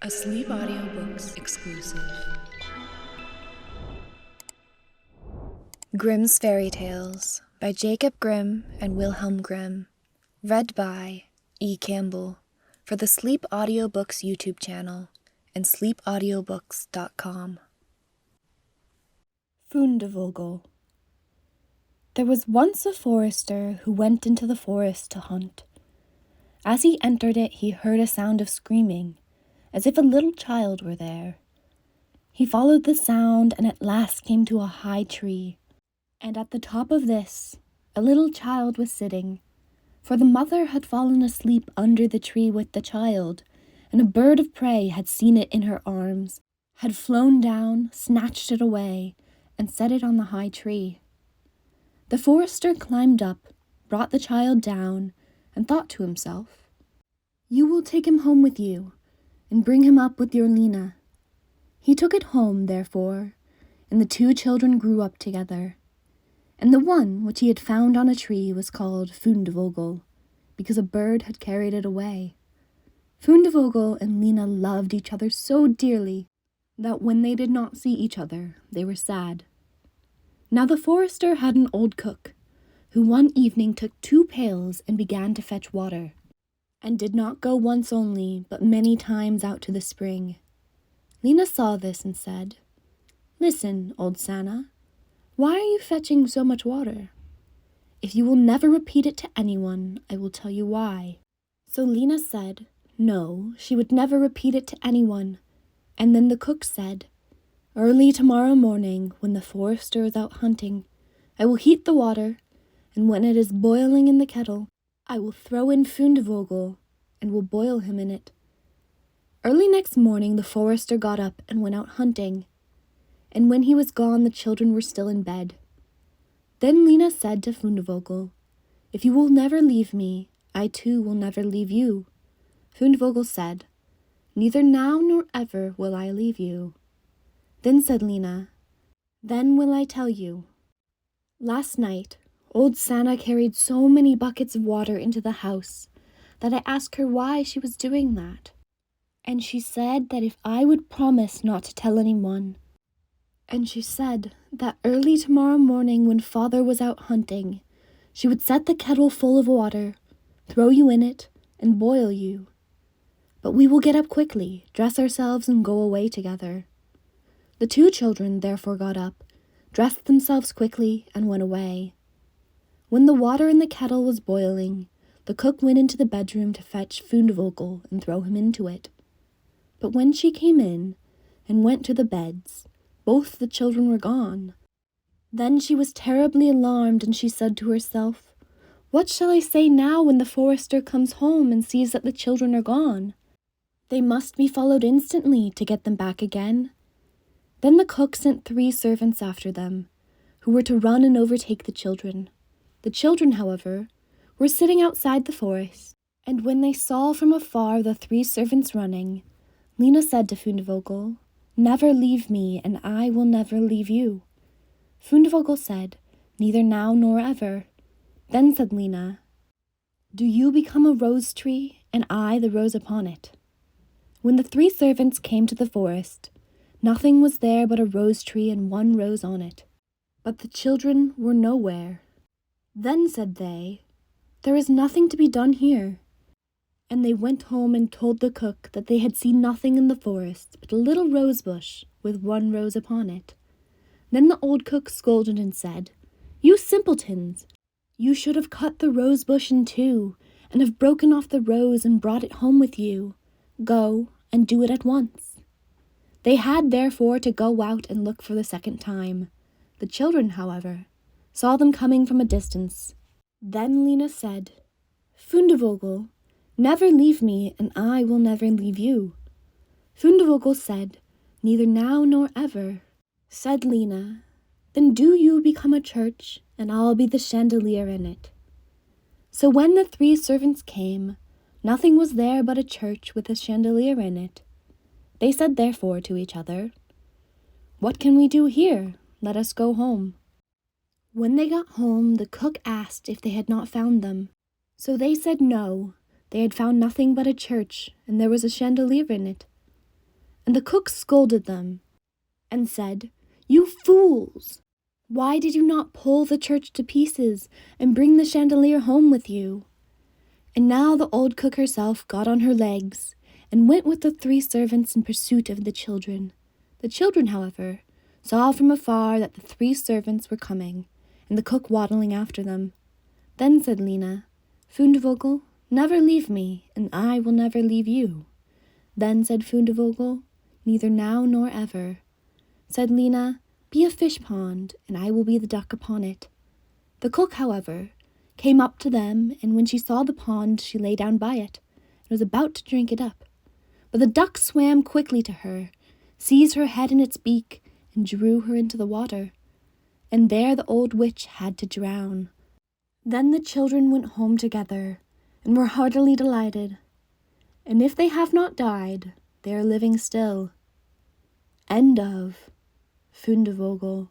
A Sleep Audiobooks exclusive. Grimm's Fairy Tales by Jacob Grimm and Wilhelm Grimm. Read by E. Campbell for the Sleep Audiobooks YouTube channel and sleepaudiobooks.com. Fundevogel. There was once a forester who went into the forest to hunt. As he entered it, he heard a sound of screaming, as if a little child were there. He followed the sound and at last came to a high tree, and at the top of this a little child was sitting, for the mother had fallen asleep under the tree with the child, and a bird of prey had seen it in her arms, had flown down, snatched it away, and set it on the high tree. The forester climbed up, brought the child down, and thought to himself, "You will take him home with you, and bring him up with your Lena." He took it home, therefore, and the two children grew up together. And the one which he had found on a tree was called Fundevogel, because a bird had carried it away. Fundevogel and Lena loved each other so dearly that when they did not see each other, they were sad. Now the forester had an old cook, who one evening took 2 pails and began to fetch water, and did not go once only, but many times out to the spring. Lena saw this and said, "Listen, old Sanna, why are you fetching so much water? If you will never repeat it to anyone, I will tell you why." So Lena said, no, she would never repeat it to anyone, and then the cook said, "Early tomorrow morning, when the forester is out hunting, I will heat the water, and when it is boiling in the kettle, I will throw in Fundevogel, and will boil him in it." Early next morning the forester got up and went out hunting, and when he was gone the children were still in bed. Then Lena said to Fundevogel, "If you will never leave me, I too will never leave you." Fundevogel said, "Neither now nor ever will I leave you." Then said Lena, "Then will I tell you. Last night, old Sanna carried so many buckets of water into the house that I asked her why she was doing that. And she said that if I would promise not to tell anyone, and she said that early tomorrow morning when father was out hunting, she would set the kettle full of water, throw you in it, and boil you. But we will get up quickly, dress ourselves, and go away together." The 2 children therefore got up, dressed themselves quickly, and went away. When the water in the kettle was boiling, the cook went into the bedroom to fetch Fundevogel and throw him into it. But when she came in and went to the beds, both the children were gone. Then she was terribly alarmed, and she said to herself, "What shall I say now when the forester comes home and sees that the children are gone? They must be followed instantly to get them back again." Then the cook sent 3 servants after them, who were to run and overtake the children. The children, however, were sitting outside the forest, and when they saw from afar the 3 servants running, Lena said to Fundevogel, "Never leave me, and I will never leave you." Fundevogel said, "Neither now nor ever." Then said Lena, "Do you become a rose tree, and I the rose upon it." When the 3 servants came to the forest, nothing was there but a rose tree and 1 rose on it. But the children were nowhere. Then said they, "There is nothing to be done here." And they went home and told the cook that they had seen nothing in the forest but a little rose bush with 1 rose upon it. Then the old cook scolded and said, "You simpletons! You should have cut the rose bush in 2, and have broken off the rose and brought it home with you. Go and do it at once." They had therefore to go out and look for the 2nd time. The children, however, saw them coming from a distance. Then Lena said, "Fundevogel, never leave me, and I will never leave you." Fundevogel said, "Neither now nor ever." Said Lena, "Then do you become a church, and I'll be the chandelier in it." So when the 3 servants came, nothing was there but a church with a chandelier in it. They said therefore to each other, "What can we do here? Let us go home." When they got home, the cook asked if they had not found them. So they said no, they had found nothing but a church, and there was a chandelier in it. And the cook scolded them, and said, "You fools! Why did you not pull the church to pieces and bring the chandelier home with you?" And now the old cook herself got on her legs, and went with the 3 servants in pursuit of the children. The children, however, saw from afar that the 3 servants were coming, and the cook waddling after them. Then said Lena, "Fundevogel, never leave me, and I will never leave you." Then said Fundevogel, "Neither now nor ever." Said Lena, "Be a fish pond, and I will be the duck upon it." The cook, however, came up to them, and when she saw the pond, she lay down by it, and was about to drink it up. But the duck swam quickly to her, seized her head in its beak, and drew her into the water. And there the old witch had to drown. Then the children went home together, and were heartily delighted. And if they have not died, they are living still. End of Fundevogel.